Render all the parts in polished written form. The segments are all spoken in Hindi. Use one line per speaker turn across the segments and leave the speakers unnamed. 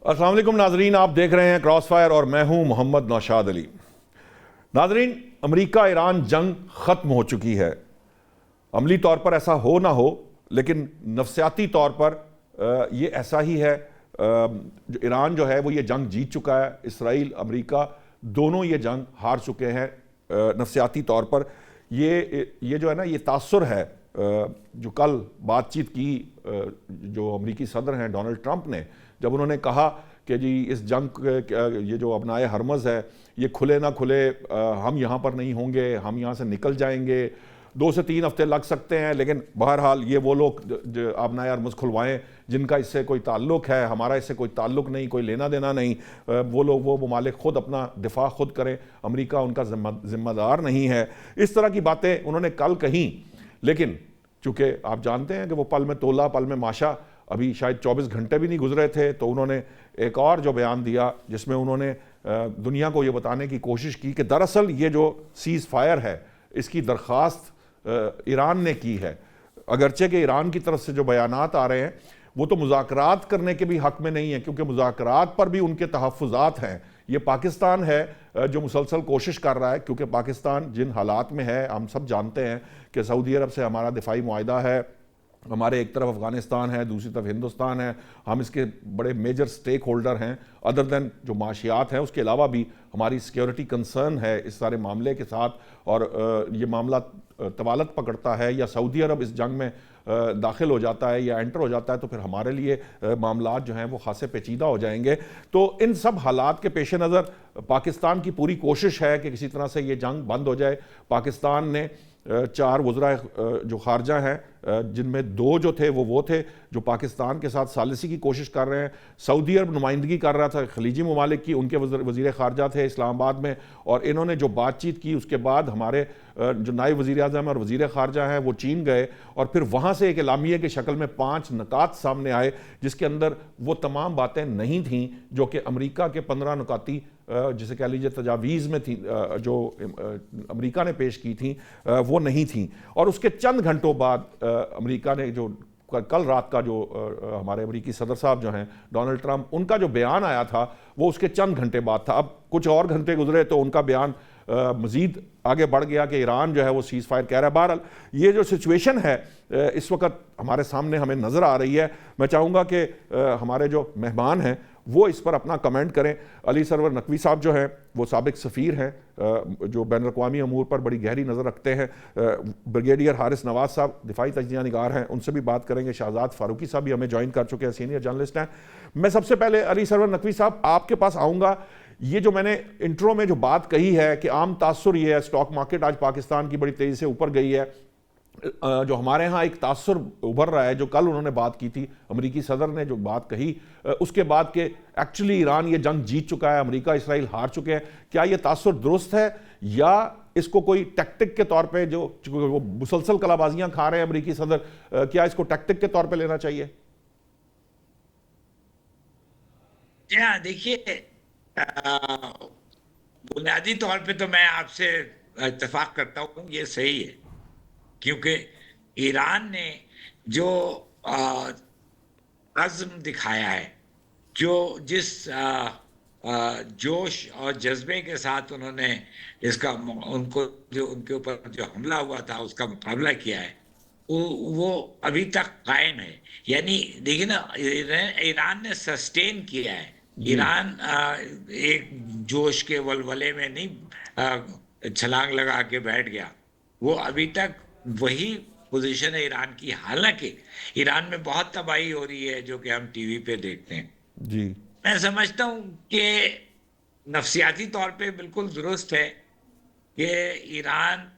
अस्सलाम वालेकुम नाजरीन, आप देख रहे हैं क्रॉस फायर और मैं हूं मोहम्मद नौशाद अली। नाजरीन, अमेरिका ईरान जंग ख़त्म हो चुकी है। अमली तौर पर ऐसा हो ना हो, लेकिन नफसियाती तौर पर ये ऐसा ही है। जो ईरान जो है वो ये जंग जीत चुका है। इसराइल अमेरिका दोनों ये जंग हार चुके हैं। नफसियाती तौर पर ये जो है ना, ये तासुर है। जो कल बातचीत की जो अमेरिकी सदर हैं डोनाल्ड ट्रंप ने, जब उन्होंने कहा कि जी इस जंग ये जो अपनाए हरमज़ है ये खुले ना खुले, हम यहाँ पर नहीं होंगे, हम यहाँ से निकल जाएंगे, 2 से 3 हफ्ते लग सकते हैं, लेकिन बहरहाल ये वो लोग जो अपनाए हरमज़ खुलवाएं जिनका इससे कोई ताल्लुक है, हमारा इससे कोई ताल्लुक नहीं, कोई लेना देना नहीं। वो लोग, वो ममालिक खुद अपना दिफा खुद करें, अमेरिका उनका जिम्मेदार नहीं है। इस तरह की बातें उन्होंने कल कहीं, लेकिन चूँकि आप जानते हैं कि वो पल में तोला पल में माशा, अभी शायद 24 घंटे भी नहीं गुजरे थे तो उन्होंने एक और जो बयान दिया जिसमें उन्होंने दुनिया को ये बताने की कोशिश की कि दरअसल ये जो सीज़ फायर है इसकी दरख्वास्त ईरान ने की है। अगरचे कि ईरान की तरफ से जो बयानात आ रहे हैं वो तो मुज़ाकरात करने के भी हक़ में नहीं है, क्योंकि मुज़ाकरात पर भी उनके तहफ़्फ़ुज़ात हैं। ये पाकिस्तान है जो मुसलसल कोशिश कर रहा है, क्योंकि पाकिस्तान जिन हालात में है हम सब जानते हैं कि सऊदी अरब से हमारा दिफाई मुआहदा है, हमारे एक तरफ अफ़गानिस्तान है, दूसरी तरफ हिंदुस्तान है, हम इसके बड़े मेजर स्टेक होल्डर हैं। अदर दैन जो माशियात हैं उसके अलावा भी हमारी सिक्योरिटी कंसर्न है इस सारे मामले के साथ, और ये मामला तवालत पकड़ता है या सऊदी अरब इस जंग में दाखिल हो जाता है या एंटर हो जाता है तो फिर हमारे लिए मामलात जो हैं वो खासे पेचीदा हो जाएंगे। तो इन सब हालात के पेश नज़र पाकिस्तान की पूरी कोशिश है कि किसी तरह से ये जंग बंद हो जाए। पाकिस्तान ने 4 वज़रा जो खारजा हैं, जिनमें 2 जो थे वो थे जो पाकिस्तान के साथ सालिसी की कोशिश कर रहे हैं। सऊदी अरब नुमाइंदगी कर रहा था खलीजी ममालिक की, उनके वज़ीर खारजा थे इस्लामाबाद में, और इन्होंने जो बातचीत की उसके बाद हमारे जो नायब वज़ीर आज़म और वज़ीर खारजा हैं वो चीन गए, और फिर वहाँ से एक एलामिया की शक्ल में 5 नुकात सामने आए जिसके अंदर वो तमाम बातें नहीं थीं जो कि अमेरिका के 15 नुकाती जिसे कह लीजिए तजावीज़ में थी, जो अमेरिका ने पेश की थी वो नहीं थी। और उसके चंद घंटों बाद अमेरिका ने जो कल रात का जो हमारे अमेरिकी सदर साहब जो हैं डोनाल्ड ट्रंप, उनका जो बयान आया था वो उसके चंद घंटे बाद था। अब कुछ और घंटे गुजरे तो उनका बयान मज़ीद आगे बढ़ गया कि ईरान जो है वो सीज़ फायर कह रहा है। बहरहाल ये जो सिचुएशन है इस वक्त हमारे सामने हमें नज़र आ रही है। मैं चाहूँगा कि हमारे जो मेहमान हैं वो इस पर अपना कमेंट करें। अली सरवर नकवी साहब जो हैं वो साबिक सफ़ीर हैं जो बैन अवी अमूर पर बड़ी गहरी नज़र रखते हैं। ब्रिगेडियर हारिस नवाज साहब दिफाई तजिया निगार हैं, उनसे भी बात करेंगे। शहजाद फारूकी साहब भी हमें ज्वाइन कर चुके हैं, सीनियर जर्नलिस्ट हैं। मैं सबसे पहले अली सरवर नकवी साहब आपके पास आऊँगा। ये जो मैंने इंट्रो में जो बात कही है कि आम तासुर ये है, स्टॉक मार्केट आज पाकिस्तान की बड़ी तेज़ी से ऊपर गई है, जो हमारे यहाँ एक तासुर उभर रहा है जो कल उन्होंने बात की थी, अमेरिकी सदर ने जो बात कही उसके बाद के एक्चुअली ईरान ये जंग जीत चुका है, अमेरिका इसराइल हार चुके हैं। क्या ये तासुर दुरुस्त है या इसको कोई टैक्टिक के तौर पे जो वो मुसलसल कलाबाजियां खा रहे हैं अमेरिकी सदर, क्या इसको टैक्टिक के तौर पे लेना चाहिए?
देखिए, बुनियादी तौर पे तो मैं आपसे इत्तेफाक करता हूँ, ये सही है, क्योंकि ईरान ने जो अज़्म दिखाया है, जो जिस जोश और जज्बे के साथ उन्होंने इसका उनको जो उनके ऊपर जो हमला हुआ था उसका मुकाबला किया है, वो अभी तक कायम है। यानी देखिए ना, ईरान ने सस्टेन किया है। ईरान एक जोश के वलवले में नहीं छलांग लगा के बैठ गया, वो अभी तक वही पोजीशन है ईरान की। हालांकि ईरान में बहुत तबाही हो रही है जो कि हम टीवी पे देखते हैं।
जी,
मैं समझता हूं कि नफसियाती तौर पे बिल्कुल दुरुस्त है कि Iran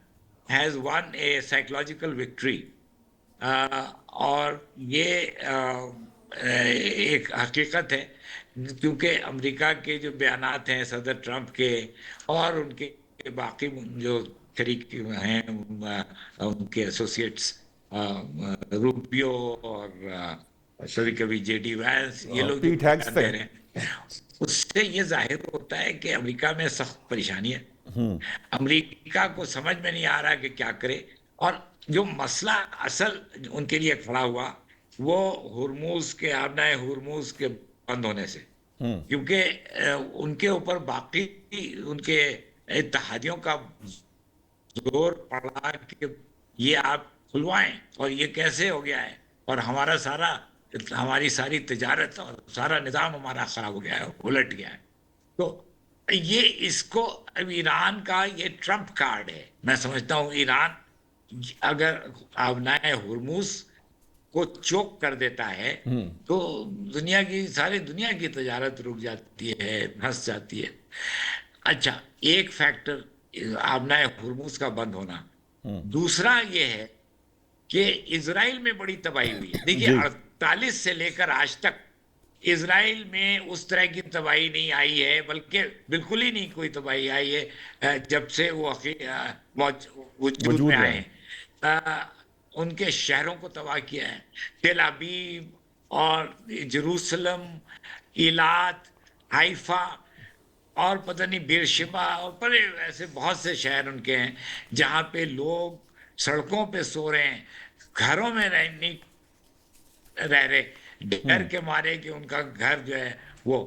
has one A psychological victory, और ये एक हकीकत है, क्योंकि अमेरिका के जो बयानात हैं सदर ट्रंप के और उनके बाकी जो शरीक हैं, उनके एसोसिएट्स रूबियो और कभी कभी जेडी वैंस, ये लोग जो
पीट हैग्स
बयान
थे।
दे रहे हैं, उससे ये जाहिर होता है कि अमेरिका में सख्त परेशानी है। अमेरिका को समझ में नहीं आ रहा कि क्या करे, और जो मसला असल उनके लिए खड़ा हुआ वो हुर्मुज के आबनाए हुर्मुज के बंद होने से। क्योंकि उनके ऊपर बाकी उनके इत्तेहादियों का जोर पड़ा कि ये आप खुलवाएं, और ये कैसे हो गया है, और हमारी सारी तिजारत और सारा निजाम हमारा खराब हो गया है, उलट गया है। तो ये इसको, अब ईरान का ये ट्रम्प कार्ड है। मैं समझता हूं ईरान अगर आबनाए हुर्मुज को चोक कर देता है तो सारी दुनिया की तजारत रुक जाती है, फंस जाती है। अच्छा, एक फैक्टर आबनाए हुर्मुज का बंद होना। दूसरा ये है कि इजराइल में बड़ी तबाही हुई है। देखिए,
जी
48 से लेकर आज तक इजराइल में उस तरह की तबाही नहीं आई है, बल्कि बिल्कुल ही नहीं कोई तबाही आई है जब से वो वजूद में
वजूद में
आए
है।
हैं। उनके शहरों को तबाह किया है, तेल अबीब और जेरूसलम, इलात, हाइफा, और पता नहीं बेरशिबा, और बड़े ऐसे बहुत से शहर उनके हैं जहाँ पे लोग सड़कों पे सो रहे हैं, घरों में नहीं रह रहे, डर के मारे कि उनका घर जो है वो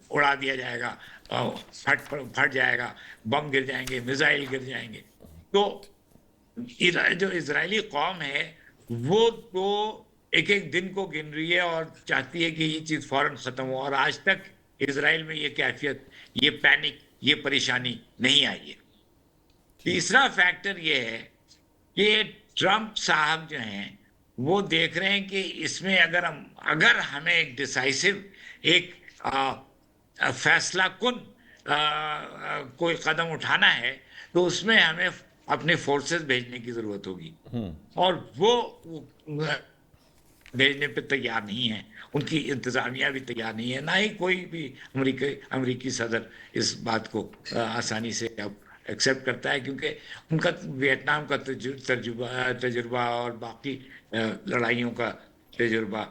उड़ा दिया जाएगा, फट जाएगा, बम गिर जाएंगे, मिसाइल गिर जाएंगे। तो जो इजरायली कौम है वो तो एक एक दिन को गिन रही है और चाहती है कि ये चीज फौरन खत्म हो, और आज तक इजराइल में ये कैफियत, ये पैनिक, ये परेशानी नहीं आई है। तीसरा फैक्टर ये है कि ट्रम्प साहब जो हैं वो देख रहे हैं कि इसमें अगर हमें एक डिसाइसिव, एक फैसला कुन कोई कदम उठाना है तो उसमें हमें अपने फोर्सेस भेजने की जरूरत होगी, और वो भेजने पे तैयार नहीं है। उनकी इंतजामिया भी तैयार नहीं है, ना ही कोई भी अमेरिकी सदर इस बात को आसानी से अब एक्सेप्ट करता है, क्योंकि उनका वियतनाम का तजुर्बा और बाकी लड़ाइयों का तजुर्बा,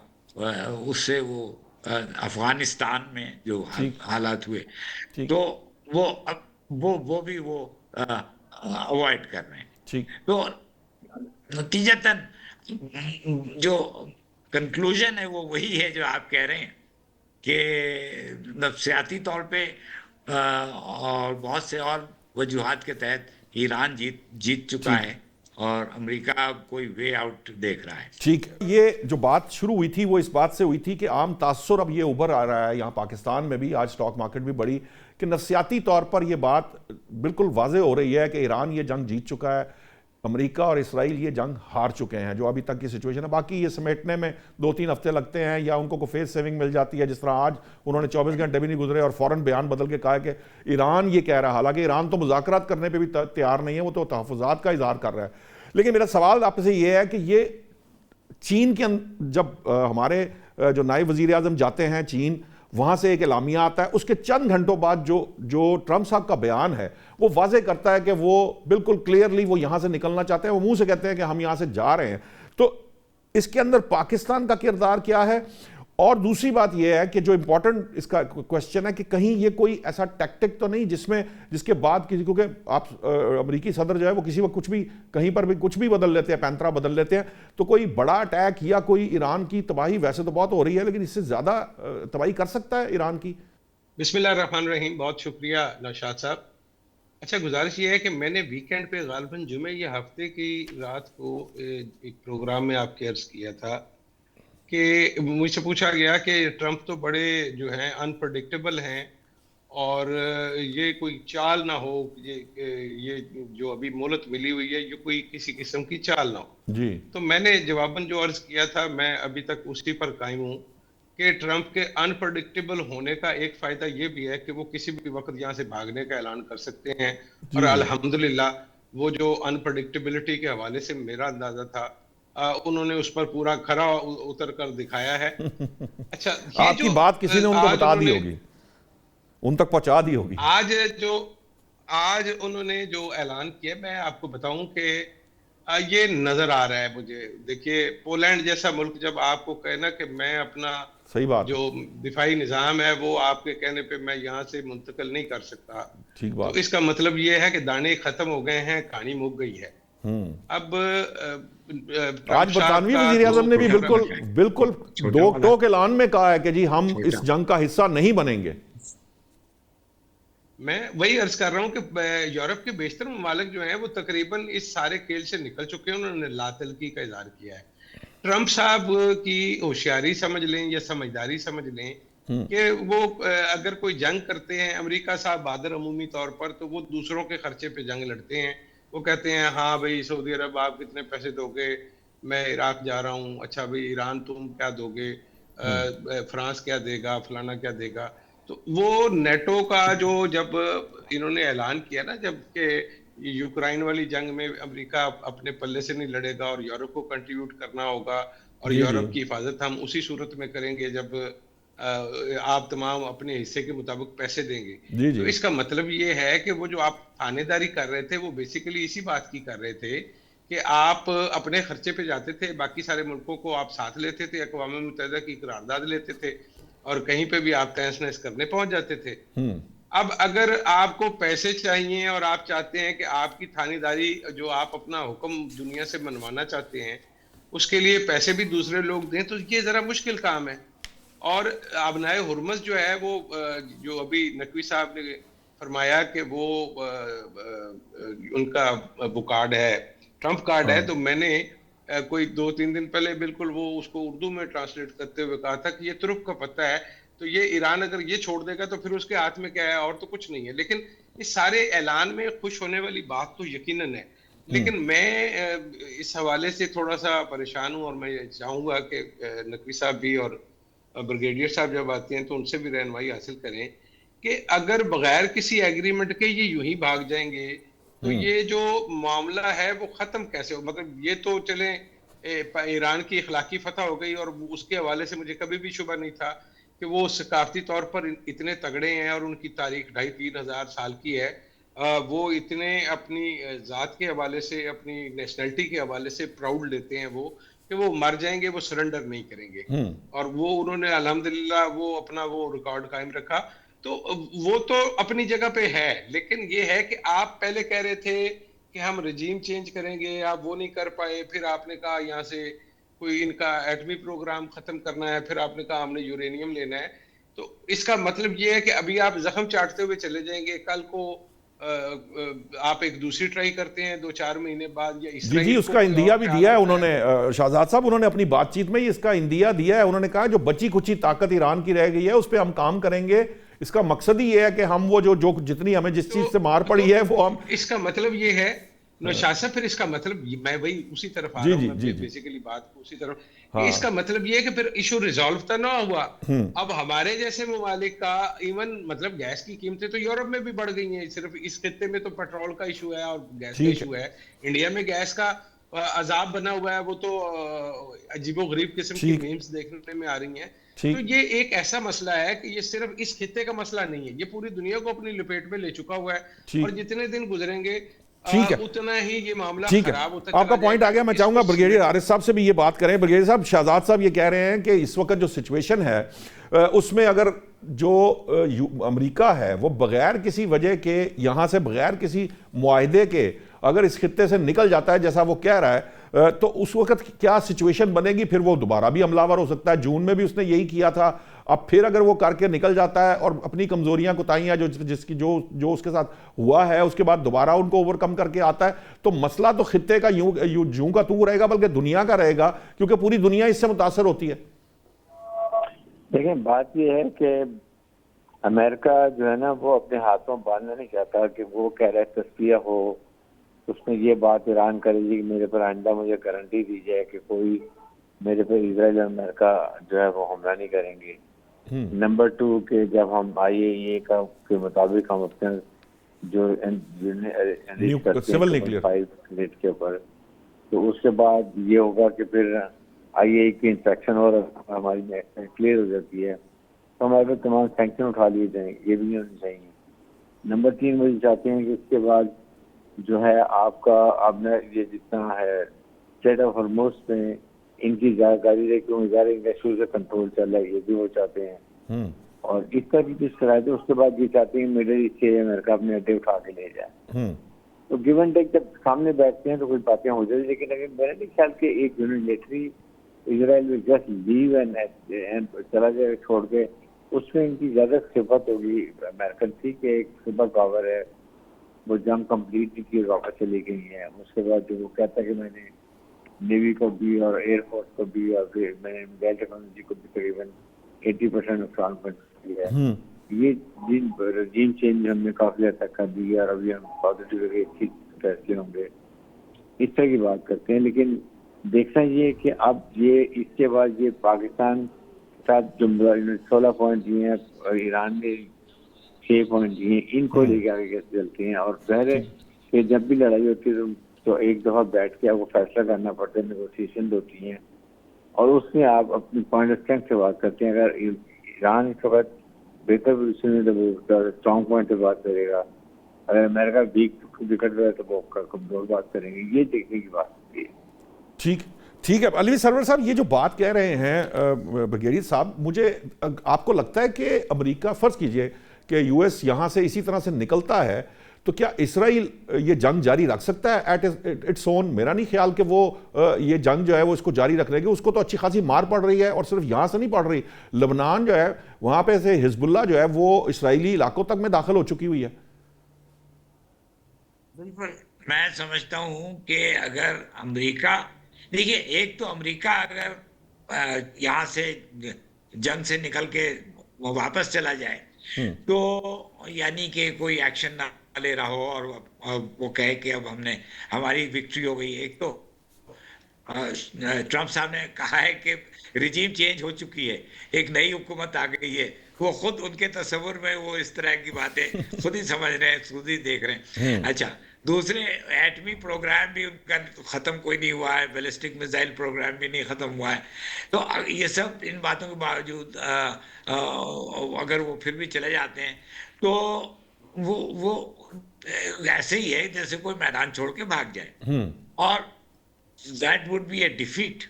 उससे वो अफगानिस्तान में जो
ठीक
हालात हुए,
ठीक
तो वो अब वो भी वो अवॉइड कर रहे हैं।
ठीक।
तो नतीजतन जो कंक्लूजन है वो वही है जो आप कह रहे हैं कि नफ्सियाती तौर पे और बहुत से और वजूहात के तहत ईरान जीत चुका
ठीक
है, और अमेरिका कोई वे आउट देख रहा है।
ठीक। ये जो बात शुरू हुई थी वो इस बात से हुई थी कि आम तासुर अब ये उभर आ रहा है यहाँ पाकिस्तान में भी, आज स्टॉक मार्केट भी बड़ी, कि नफसियाती तौर पर ये बात बिल्कुल वाजे हो रही है कि ईरान ये जंग जीत चुका है, अमेरिका और इसराइल ये जंग हार चुके हैं। जो अभी तक की सिचुएशन है, बाकी ये समेटने में 2-3 हफ्ते लगते हैं या उनको कोई फेस सेविंग मिल जाती है, जिस तरह आज उन्होंने 24 घंटे भी नहीं गुजरे और फौरन बयान बदल के कहा कि ईरान ये कह रहा है, हालांकि ईरान तो मुज़ाकरात करने पर भी तैयार नहीं है, वो तो तहफ़्फ़ुज़ात का इज़हार कर रहा है। लेकिन मेरा सवाल आपसे ये है कि ये चीन के जब हमारे जो नायब वज़ीर आज़म जाते हैं चीन, वहाँ से एक एलामिया आता है, उसके चंद घंटों बाद जो ट्रम्प साहब का बयान है वो वाजे करता है कि वो बिल्कुल क्लियरली वो यहाँ से निकलना चाहते हैं, वो मुंह से कहते हैं कि हम यहाँ से जा रहे हैं। तो इसके अंदर पाकिस्तान का किरदार क्या है? और दूसरी बात यह है कि जो इंपॉर्टेंट इसका क्वेश्चन है कि कहीं ये कोई ऐसा टैक्टिक तो नहीं जिसके बाद किसी को, आप अमेरिकी सदर जो है वो किसी वक्त कुछ भी कहीं पर भी कुछ भी बदल लेते हैं, पैंतरा बदल लेते हैं, तो कोई बड़ा अटैक या कोई ईरान की तबाही वैसे तो बहुत हो रही है, लेकिन इससे ज्यादा तबाही कर सकता है ईरान की?
बिस्मिल्लाहिर्रहमानिर्रहीम, बहुत शुक्रिया नौशाद साहब। अच्छा, गुजारिश ये है कि मैंने वीकेंड पे गालिबन जुमे या हफ्ते की रात को एक प्रोग्राम में आपके अर्ज किया था कि मुझसे पूछा गया कि ट्रम्प तो बड़े जो हैं अनप्रडिक्टेबल हैं और ये कोई चाल ना हो, ये जो अभी मोहलत मिली हुई है ये कोई किसी किस्म की चाल ना हो।
जी।
तो मैंने जवाबन जो अर्ज किया था, मैं अभी तक उसी पर कायम हूँ कि ट्रम्प के अनप्रडिक्टेबल होने का एक फायदा ये भी है कि वो किसी भी वक्त यहाँ से भागने का ऐलान कर सकते हैं, और अल्हम्दुलिल्लाह वो जो अनप्रडिक्टेबिलिटी के हवाले से मेरा अंदाजा था उन्होंने उस पर पूरा खरा उतर कर दिखाया है। अच्छा, ये
आपकी
जो
बात किसी ने उनको
आज
बता दी
उन्होंने
होगी, उन तक पहुंचा दी होगी।
आज उन्होंने जो ऐलान किया, मैं आपको बताऊं कि ये नजर आ रहा है मुझे। देखिए, पोलैंड जैसा मुल्क जब आपको कहना कि मैं अपना
सही बात
जो दिफाई निज़ाम है वो आपके कहने पे मैं यहाँ से मुंतकिल नहीं कर सकता,
ठीक
तो
बात।
इसका मतलब ये है कि दाने खत्म हो गए हैं, कहानी मुक गई है। अब
आज बरतानवी वजीर आजम ने भी बिल्कुल बिल्कुल दो टोक ऐलान में कहा है कि जी हम इस जंग का हिस्सा नहीं बनेंगे।
मैं वही अर्ज कर रहा हूं कि यूरोप के बेशतर ममालिक जो हैं वो तकरीबन इस सारे खेल से निकल चुके हैं, उन्होंने लातलकी का इजहार किया है। ट्रंप साहब की होशियारी समझ लें या समझदारी समझ लें कि वो अगर कोई जंग करते हैं, अमेरिका साहब बहादुर अमूमी तौर पर, तो वो दूसरों के खर्चे पे जंग लड़ते हैं। वो कहते हैं हाँ भाई सऊदी अरब आप कितने पैसे दोगे, मैं इराक जा रहा हूँ, अच्छा भाई ईरान तुम क्या दोगे, फ्रांस क्या देगा, फलाना क्या देगा। तो वो नेटो का जो जब इन्होंने ऐलान किया ना, जब के यूक्रेन वाली जंग में अमेरिका अपने पल्ले से नहीं लड़ेगा और यूरोप को कंट्रीब्यूट करना होगा और
जी
यूरोप की
जी
हिफाजत हम उसी सूरत में करेंगे जब आप तमाम अपने हिस्से के मुताबिक पैसे देंगे।
जी
तो
जी
इसका मतलब ये है कि वो जो आप थानेदारी कर रहे थे वो बेसिकली इसी बात की कर रहे थे कि आप अपने खर्चे पे जाते थे, बाकी सारे मुल्कों को आप साथ लेते थे, अक़वाम मुत्तहिदा की करारदाद लेते थे और कहीं पे भी आप तहस नहस करने पहुंच जाते थे। अब अगर आपको पैसे चाहिए और आप चाहते हैं कि आपकी थानेदारी जो आप अपना हुक्म दुनिया से मनवाना चाहते हैं उसके लिए पैसे भी दूसरे लोग दें, तो ये जरा मुश्किल काम है। और अबनाए हुर्मस जो है वो जो अभी नकवी साहब ने फरमाया कि वो उनका वो कार्ड है, ट्रंप कार्ड है,
हाँ
तो मैंने कोई 2-3 दिन पहले बिल्कुल वो उसको उर्दू में ट्रांसलेट करते हुए कहा था कि ये तुर्क का पता है, तो ये ईरान अगर ये छोड़ देगा तो फिर उसके हाथ में क्या है, और तो कुछ नहीं है। लेकिन इस सारे ऐलान में खुश होने वाली बात तो यकीनन है, लेकिन मैं इस हवाले से थोड़ा सा परेशान हूं और मैं चाहूंगा कि नकवी साहब भी और ब्रिगेडियर साहब जब आते हैं तो उनसे भी रहनुमाई हासिल करें कि अगर बगैर किसी एग्रीमेंट के ये यूं ही भाग जाएंगे तो ये जो मामला है वो खत्म कैसे हो। मतलब ये तो चले ईरान की इखलाकी फतह हो गई और उसके हवाले से मुझे कभी भी शुबा नहीं था कि वो सकाफती तौर पर इतने तगड़े हैं और उनकी तारीख 2,500-3 हजार साल की है। वो इतने अपनी जात के हवाले से, अपनी नेशनलिटी के हवाले से प्राउड लेते हैं वो कि वो मर जाएंगे, वो सरेंडर नहीं करेंगे। और वो उन्होंने अल्हम्दुलिल्लाह वो अपना वो रिकॉर्ड कायम रखा। तो वो तो अपनी जगह पे है, लेकिन ये है कि आप पहले कह रहे थे कि हम रजीम चेंज करेंगे, आप वो नहीं कर पाए, फिर आपने कहा यहाँ से कोई इनका एटमी प्रोग्राम खत्म करना है, फिर आपने कहा हमने यूरेनियम लेना है। तो इसका मतलब ये है कि अभी आप जख्म चाटते हुए चले जाएंगे, कल को आप एक दूसरी ट्राई करते हैं 2-4 महीने बाद, या
जी जी उसका इंदिया भी दिया है उन्होंने, शाहजाद साहब उन्होंने अपनी बातचीत में ही इसका इंदिया दिया है। उन्होंने कहा जो बची कुची ताकत ईरान की रह गई है उस पर हम काम करेंगे, इसका मकसद ही ये है कि हम वो जो जो जितनी हमें जिस चीज से मार पड़ी है वो हम।
इसका मतलब ये है नौशाद साहब, फिर इसका मतलब मैं वही उसी तरफ आ रहा हूँ, मैं बेसिकली बात को उसी तरफ कि इसका मतलब ये है कि फिर इशू रिजॉल्व तो ना हुआ। अब हमारे जैसे ममालिक का इवन मतलब गैस की कीमतें तो यूरोप में भी बढ़ गई हैं, सिर्फ इस खित्ते में तो पेट्रोल का इशू है और गैस का इशू है। इंडिया में गैस का अजाब बना हुआ है, वो तो अजीबोगरीब किस्म की मीम्स देखने में आ रही हैं। तो ये एक ऐसा मसला है कि ये सिर्फ इस खित्ते का मसला नहीं है, ये पूरी दुनिया को अपनी लपेट में ले चुका हुआ है और जितने दिन गुजरेंगे
ठीक है
उतना ही ये मामला
खराब होता आपका पॉइंट आ गया। मैं चाहूंगा ब्रिगेडियर आरिफ साहब से भी ये बात करें। ब्रिगेडियर साहब, शाहजाद साहब ये कह रहे हैं कि इस वक्त जो सिचुएशन है उसमें अगर जो अमेरिका है वो बगैर किसी वजह के यहां से बगैर किसी मुआहदे के अगर इस खित्ते से निकल जाता है जैसा वो कह रहा है, तो उस वक्त क्या सिचुएशन बनेगी? फिर वो दोबारा भी हमलावर हो सकता है। जून में भी उसने यही किया था। अब फिर अगर वो करके निकल जाता है और अपनी कमजोरियां कोताहियां जिसकी जो उसके साथ हुआ है उसके बाद दोबारा उनको ओवरकम करके आता है, तो मसला तो खित्ते का यूं का तू रहेगा बल्कि दुनिया का रहेगा, क्योंकि पूरी दुनिया इससे मुतासर होती है।
देखिए बात यह है कि अमेरिका जो है ना वो अपने हाथों बांधना नहीं चाहता कि वो कह रहा है तस्फिया हो, उसमें ये बात ईरान करेगी कि मेरे पर आइंदा मुझे गारंटी दी जाए कि कोई मेरे पर इजराइल और अमेरिका जो है वो हमला नहीं करेंगे। नंबर 2 के जब हम IAEA का के मुताबिक हम अपने जो
सिविल न्यूक्लियर
के ऊपर, तो उसके बाद ये होगा कि फिर IAEA की इंस्पेक्शन और हमारी क्लियर हो जाती है तो हमारे पे तमाम सैंक्शन उठा लिए जाएंगे, ये भी नहीं होनी चाहिए। नंबर 3 मुझे चाहते हैं कि इसके बाद जो है आपका आपने ये जितना है स्टेट ऑफ हॉर्मोज में इनकी जानकारी रहे क्यों इंडस्ट्री से कंट्रोल चल रहा है, ये भी वो चाहते हैं। और इस तरह की शरायत है। उसके बाद ये चाहते हैं मिडिल ईस्ट से अमेरिका अपने अड्डे उठा के ले जाए। तो गिव एंड टेक जब सामने बैठते हैं तो कुछ बातें हो जाती, लेकिन अगर मेरा नहीं ख्याल कि एक यूनिलेटरी इजराइल में जस्ट लीव एंड चला जाए छोड़ के, उसमें इनकी ज्यादा सिफत होगी अमेरिकन थी कि एक सुपर पावर है, वो जंग कंप्लीट नहीं की, वापस चली गई है। उसके बाद जो वो कहता है कि मैंने नेवी को भी और एयरफोर्स को भी और फिर मैंने मिसाइल टेक्नोलॉजी को भी तकरीबन 80% नुकसान पहुंचा दिया है। ये रजीम चेंज हमने काफी हद तक कर दी है और अभी हम पॉजिटिव अच्छी फैसले होंगे, इस तरह की बात करते हैं। लेकिन देखना ये है कि अब ये इसके बाद ये पाकिस्तान के साथ जो 16 पॉइंट दिए हैं और ईरान ने 6 पॉइंट दिए हैं, इनको लेके आगे कैसे चलते हैं। और जाहिर है कि जब भी लड़ाई होती है तो एक दफा बैठ के आपको फैसला करना पड़ता है, नेगोशिएशन होती हैं और उसमें आप अपनी पॉइंट ऑफ स्ट्रेंथ से बात करते हैं। अगर ईरान इस वक्त बेहतर पोजिशन में तो वो स्ट्रॉन्ग पॉइंट से बात करेगा, अगर अमेरिका वीक विकेट है तो वो कमजोर बात करेंगे, ये देखने की बात होती है।
ठीक ठीक है अलवी सरवर साहब, ये जो बात कह रहे हैं ब्रिगेडियर साहब, मुझे आपको लगता है कि अमेरिका, फर्ज कीजिए कि यूएस यहां से इसी तरह से निकलता है, तो क्या इसराइल ये जंग जारी रख सकता है एट इट्स ओन? मेरा नहीं ख्याल कि वो ये जंग जो है वो इसको जारी रखने की, उसको तो अच्छी खासी मार पड़ रही है और सिर्फ यहां से नहीं पड़ रही, लेबनान जो है वहां पे से हिजबुल्लाह जो है वो इसराइली इलाकों तक में दाखिल हो चुकी हुई है।
बिल्कुल, मैं समझता हूं कि अगर अमेरिका, देखिए एक तो अमेरिका अगर यहाँ से जंग से निकल के वापस चला जाए तो यानी कि कोई एक्शन ना ले रहा हो और वो कहे कि अब हमारी विक्ट्री हो गई। एक तो ट्रम्प साहब ने कहा है कि रिजीम चेंज हो चुकी है, एक नई हुकूमत आ गई है, वो खुद उनके तस्वुर में वो इस तरह की बातें खुद ही समझ रहे हैं, खुद ही देख रहे हैं। अच्छा, दूसरे एटमी प्रोग्राम भी उनका खत्म कोई नहीं हुआ है, बैलिस्टिक मिसाइल प्रोग्राम भी नहीं खत्म हुआ है। तो ये सब इन बातों के बावजूद अगर वो फिर भी चले जाते हैं तो वो ऐसे ही है जैसे कोई मैदान छोड़ के भाग जाए, और that would be A defeat.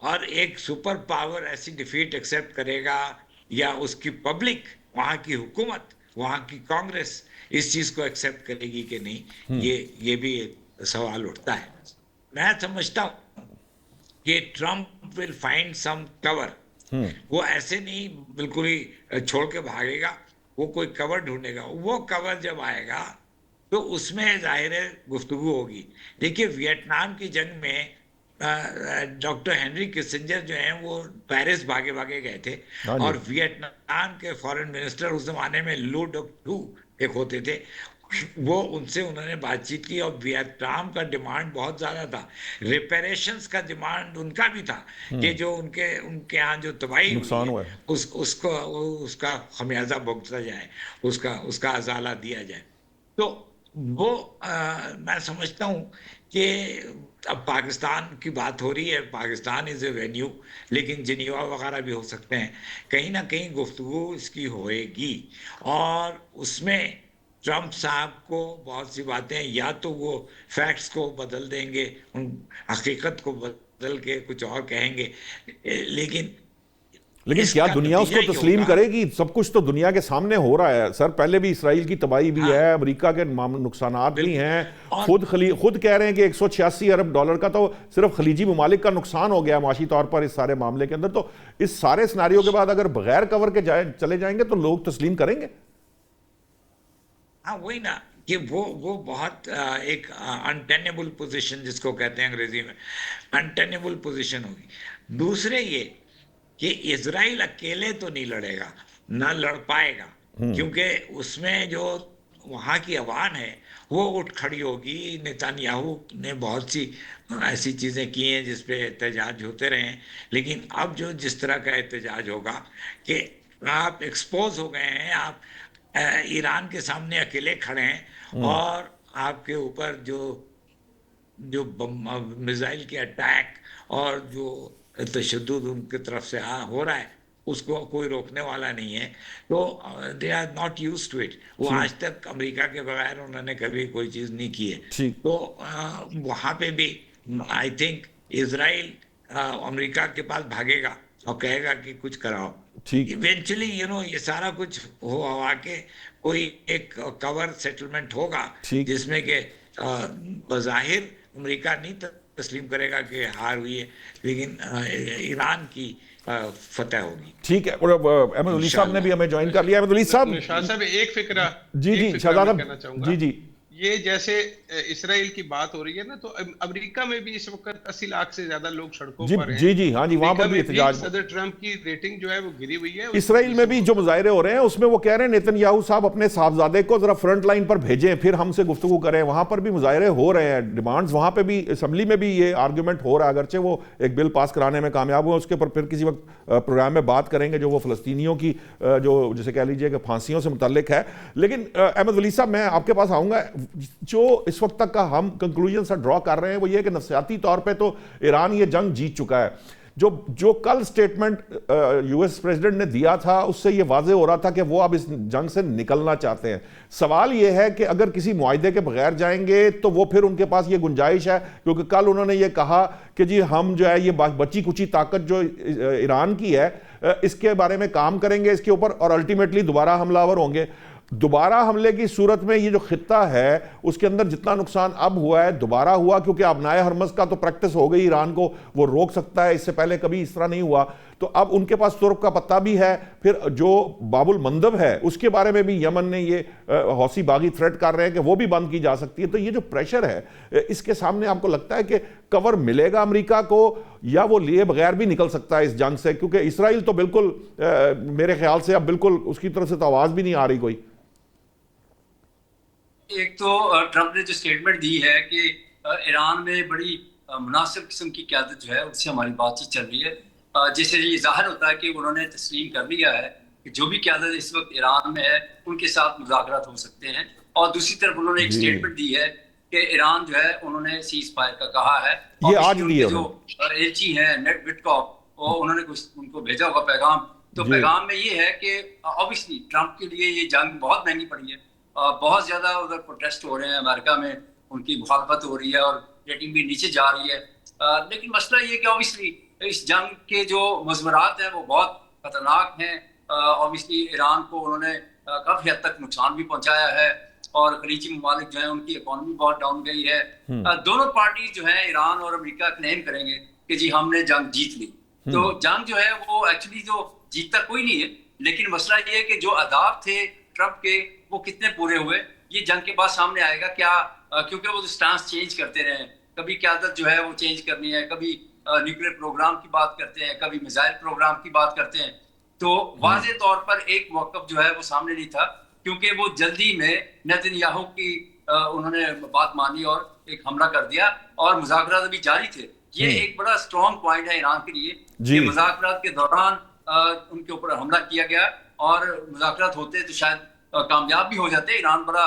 और एक सुपर पावर ऐसी डिफीट एक्सेप्ट करेगा या उसकी पब्लिक, वहां की हुकूमत, वहां की कांग्रेस इस चीज को एक्सेप्ट करेगी कि नहीं, ये भी एक सवाल उठता है। मैं समझता हूं कि Trump will find some cover, वो ऐसे नहीं बिल्कुल ही छोड़ के भागेगा, वो कोई कवर ढूंढेगा। वो कवर जब आएगा तो उसमें जाहिर है गुफ्तगू होगी। देखिए वियतनाम की जंग में डॉक्टर हेनरी किसिंजर जो हैं वो पेरिस भागे भागे गए थे और वियतनाम के फॉरेन मिनिस्टर उस जमाने में लू डक टू एक होते थे, वो उनसे उन्होंने बातचीत की और वियतनाम का डिमांड बहुत ज्यादा था, रिपेरेशंस का डिमांड उनका भी था कि जो उनके यहाँ जो तबाही
नुकसान हुआ है
उसका खमियाजा भुगता जाए, उसका अजाला दिया जाए। तो वो मैं समझता हूँ कि अब पाकिस्तान की बात हो रही है, पाकिस्तान इज ए वेन्यू, लेकिन जिनीवा वगैरह भी हो सकते हैं, कहीं ना कहीं गुफ्तगू इसकी होएगी और उसमें ट्रम्प साहब को बहुत सी बातें, या तो वो फैक्ट्स को बदल देंगे, उन हकीकत को बदल के कुछ और कहेंगे, लेकिन
क्या दुनिया उसको तस्लीम करेगी? सब कुछ तो दुनिया के सामने हो रहा है सर, पहले भी इसराइल की तबाही भी है, अमेरिका के नुकसानात भी हैं, खुद कह रहे हैं कि 186 अरब डॉलर का तो सिर्फ खलीजी ममालिक का नुकसान हो गया माशी तौर पर इस सारे मामले के अंदर। तो इस सारे सिनारियों के बाद अगर बगैर कवर के चले जाएंगे तो लोग तस्लीम करेंगे?
हाँ, वही ना कि वो बहुत एक अनटेनेबल पोजीशन जिसको कहते हैं अंग्रेजी में, अनटेनेबल पोजीशन होगी। दूसरे ये कि इजराइल अकेले तो नहीं लड़ेगा, ना लड़ पाएगा, क्योंकि उसमें जो वहां की अवान है वो उठ खड़ी होगी। नेतन्याहू ने बहुत सी ऐसी चीजें की हैं जिसपे एहतजाज होते रहे हैं, लेकिन अब जो जिस तरह का एहतजाज होगा कि आप एक्सपोज हो गए हैं, आप ईरान के सामने अकेले खड़े हैं और आपके ऊपर जो मिसाइल के अटैक और जो तशद्दुद उनकी तरफ से हो रहा है उसको कोई रोकने वाला नहीं है। तो they are not used to it. वो आज तक अमेरिका के बगैर उन्होंने कभी कोई चीज नहीं की है। तो वहां पे भी आई थिंक इजराइल अमेरिका के पास भागेगा और कहेगा कि कुछ कराओ। इवेंचुअली ये सारा कुछ हो हवा के कोई एक कवर सेटलमेंट होगा जिसमें के बज़ाहिर अमेरिका नहीं तस्लीम करेगा कि हार हुई है, लेकिन ईरान की फतह होगी।
ठीक है, और अहमद वली साहब ने भी हमें ज्वाइन कर लिया। अहमद वली साहब,
निशात साहब एक फिक्रा
जी जी
मैं
शहजाद
कहना चाहूंगा।
जी जी,
ये जैसे इसराइल की बात हो रही है ना, तो अमेरिका में भी इस वक्त 80 लाख से ज्यादा लोग सड़कों
जी
पर हैं।
जी जी, हाँ जी, वहां पर
अमेरिका
भी
में
एहतजाज।
सदर ट्रंप की रेटिंग जो है वो गिरी हुई है।
इसराइल में भी जो मुजाहरे हो रहे हैं उसमें वो कह रहे हैं नेतन्याहू साहब अपने साहबजादे को जरा फ्रंट लाइन पर भेजें, फिर हमसे गुफ्तगू करें। वहां पर भी मुजाहरे हो रहे हैं, डिमांड्स वहां पे भी, असेंबली में भी ये आर्गूमेंट हो रहा है, अगरचे वो एक बिल पास कराने में कामयाब हुए। उसके ऊपर फिर किसी वक्त प्रोग्राम में बात करेंगे, जो वो फ़लस्तीनियों की जो जैसे कह लीजिए कि फांसियों से मुतल्लिक है। लेकिन अहमद वली साहब, मैं आपके पास आऊँगा। जो इस वक्त तक का हम कंक्लूजन सा ड्रॉ कर रहे हैं वो ये कि नफसियाती तौर पे तो ईरान ये जंग जीत चुका है। जो कल स्टेटमेंट यूएस प्रेसिडेंट ने दिया था उससे ये वाजे हो रहा था कि वो अब इस जंग से निकलना चाहते हैं। सवाल ये है कि अगर किसी मुआहदे के बगैर जाएंगे तो वो फिर उनके पास ये गुंजाइश है, क्योंकि कल उन्होंने ये कहा कि जी हम जो है ये बची कुची ताकत जो ईरान की है इसके बारे में काम करेंगे इसके ऊपर, और अल्टीमेटली दोबारा हमलावर होंगे। दोबारा हमले की सूरत में ये जो खित्ता है उसके अंदर जितना नुकसान अब हुआ है दोबारा हुआ, क्योंकि अबनाए हरमज़ का तो प्रैक्टिस हो गई, ईरान को वो रोक सकता है, इससे पहले कभी इस तरह नहीं हुआ। तो अब उनके पास तुर्क का पत्ता भी है। फिर जो बाबुल मंदब है उसके बारे में भी यमन ने ये हौसी बागी थ्रेट कर रहे हैं कि वो भी बंद की जा सकती है। तो ये जो प्रेशर है इसके सामने आपको लगता है कि कवर मिलेगा अमेरिका को, या वो लिए बगैर भी निकल सकता है इस जंग से? क्योंकि इसराइल तो बिल्कुल मेरे ख्याल से अब बिल्कुल उसकी तरफ से तो आवाज़ भी नहीं आ रही कोई।
एक तो ट्रंप ने जो स्टेटमेंट दी है कि ईरान में बड़ी मुनासिब किस्म की क़यादत जो है उससे हमारी बातचीत चल रही है, जिससे ये जाहिर होता है कि उन्होंने तस्लीम कर लिया है कि जो भी क़यादत इस वक्त ईरान में है उनके साथ मुज़ाकरात हो सकते हैं। और दूसरी तरफ उन्होंने एक स्टेटमेंट दी है कि ईरान जो है उन्होंने सीज फायर का कहा है।
ये आज
उनके जो एलची हैं नेट विटकॉफ, वो उन्होंने कुछ उनको भेजा होगा पैगाम। तो पैगाम में ये है कि ऑब्वियसली ट्रंप के लिए ये जंग बहुत महंगी पड़ी है। बहुत ज़्यादा उधर प्रोटेस्ट हो रहे हैं, अमेरिका में उनकी मुखालफत हो रही है और रेटिंग भी नीचे जा रही है। लेकिन मसला ये कि ऑब्वियसली इस जंग के जो मज़मरात हैं वो बहुत ख़तरनाक हैं। ऑब्वियसली ईरान को उन्होंने काफ़ी हद तक नुकसान भी पहुंचाया है, और खलीजी ममालिक जो है उनकी इकॉनमी बहुत डाउन गई है। दोनों पार्टी जो है ईरान और अमेरिका क्लेम करेंगे कि जी हमने जंग जीत ली। तो जंग जो है वो एक्चुअली जो जीतता कोई नहीं है, लेकिन मसला ये है कि जो अहदाफ थे ट्रंप के वो कितने पूरे हुए ये जंग के बाद सामने आएगा क्या। क्योंकि वो स्टांस चेंज करते रहे, कभी क़यादत जो है वो चेंज करनी है, कभी न्यूक्लियर प्रोग्राम की बात करते हैं, कभी मिसाइल प्रोग्राम की बात करते हैं। तो वाज़े तौर पर एक मौक़िफ़ जो है वो सामने नहीं था, क्योंकि वो जल्दी में नेतन्याहू की उन्होंने बात मानी और एक हमला कर दिया, और मुज़ाकरात अभी जारी थे। ये एक बड़ा स्ट्रॉन्ग पॉइंट है ईरान के लिए कि मुज़ाकरात के दौरान उनके ऊपर हमला किया गया, और मुज़ाकरात होते तो शायद कामयाब भी हो जाते। ईरान बड़ा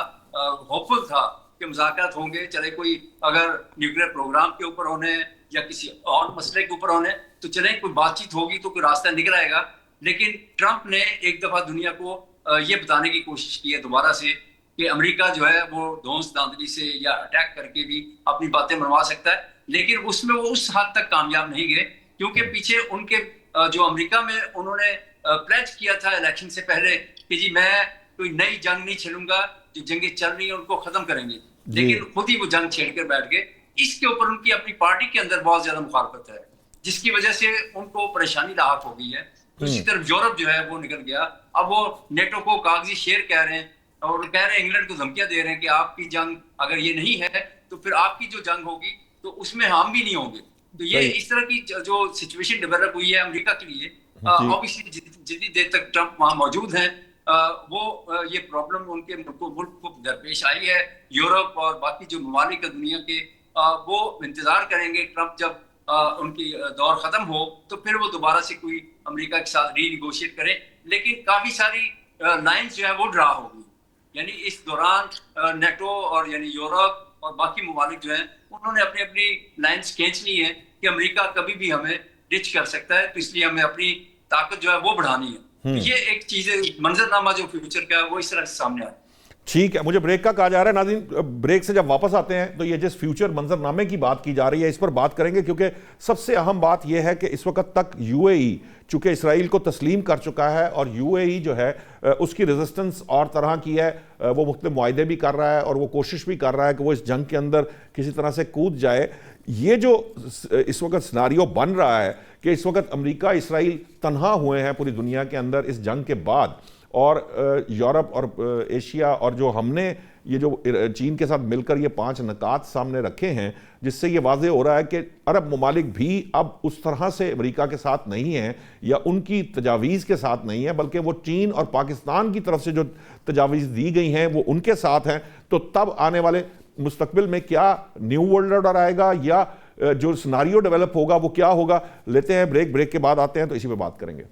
होपफुल था कि मुज़ाकरात होंगे, चले कोई अगर न्यूक्लियर प्रोग्राम के ऊपर होने या किसी और मसले के ऊपर होने तो चले कोई बातचीत होगी तो कोई रास्ता निकल आएगा। लेकिन ट्रंप ने एक दफ़ा दुनिया को ये बताने की कोशिश की है दोबारा से कि अमेरिका जो है वो धौंस धांधली से या अटैक करके भी अपनी बातें मनवा सकता है, लेकिन उसमें वो उस हद तक कामयाब नहीं गए, क्योंकि पीछे उनके जो अमेरिका में उन्होंने प्लेज किया था इलेक्शन से पहले कि जी मैं कोई नई जंग नहीं छेड़ूंगा, जो जंगें चल रही हैं उनको खत्म करेंगे, लेकिन खुद ही वो जंग छेड़कर बैठ गए। इसके ऊपर उनकी अपनी पार्टी के अंदर बहुत ज्यादा मुखालफत है, जिसकी वजह से उनको परेशानी लाहक हो गई है। दूसरी तरफ यूरोप जो है वो निकल गया। अब वो नेटो को कागजी शेर कह रहे हैं, और कह रहे हैं इंग्लैंड को धमकियां दे रहे हैं कि आपकी जंग अगर ये नहीं है तो फिर आपकी जो जंग होगी तो उसमें हम भी नहीं होंगे। तो ये इस तरह की जो सिचुएशन डेवलप हुई है अमेरिका के लिए, ऑब्वियसली जितनी देर तक ट्रंप वहां मौजूद हैं वो ये प्रॉब्लम उनके मुल्क को दरपेश आई है। यूरोप और बाकी जो ममालिक दुनिया के वो इंतजार करेंगे ट्रंप जब उनकी दौर खत्म हो तो फिर वो दोबारा से कोई अमेरिका के साथ रीनिगोशिएट करें। लेकिन काफी सारी लाइंस जो है वो ड्रा होगी, यानी इस दौरान नेटो और यानी यूरोप और बाकी ममालिक जो हैं उन्होंने अपनी अपनी लाइंस खींच ली है कि अमेरिका कभी भी हमें डिच कर सकता है, तो इसलिए हमें अपनी ताकत जो है वो बढ़ानी है। ये एक चीज मंजरनामा जो फ्यूचर का है वो इस तरह से सामने आया।
ठीक है, मुझे ब्रेक का कहा जा रहा है। नाज़रीन, ब्रेक से जब वापस आते हैं तो ये जिस फ्यूचर मंजरनामे की बात की जा रही है इस पर बात करेंगे, क्योंकि सबसे अहम बात यह है कि इस वक्त तक यूएई चूंकि इसराइल को तस्लीम कर चुका है और यूएई जो है उसकी रेजिस्टेंस और तरह की है, वो मुख्तलिफ मुआहदे भी कर रहा है और वो कोशिश भी कर रहा है कि वो इस जंग के अंदर किसी तरह से कूद जाए। ये जो इस वक्त सिनारियो बन रहा है कि इस वक्त अमेरिका इसराइल तन्हा हुए हैं पूरी दुनिया के अंदर इस जंग के बाद, और यूरोप और एशिया और जो हमने ये जो चीन के साथ मिलकर ये 5 नुकात सामने रखे हैं, जिससे ये वाज़े हो रहा है कि अरब ममालिक भी अब उस तरह से अमेरिका के साथ नहीं हैं या उनकी तजावीज़ के साथ नहीं है, बल्कि वो चीन और पाकिस्तान की तरफ से जो तजावीज़ दी गई हैं वो उनके साथ हैं। तो तब आने वाले मुस्तकबिल में क्या न्यू वर्ल्ड ऑर्डर आएगा या जो सिनारियो डेवलप होगा वो क्या होगा? लेते हैं ब्रेक के बाद आते हैं तो इसी पे बात करेंगे।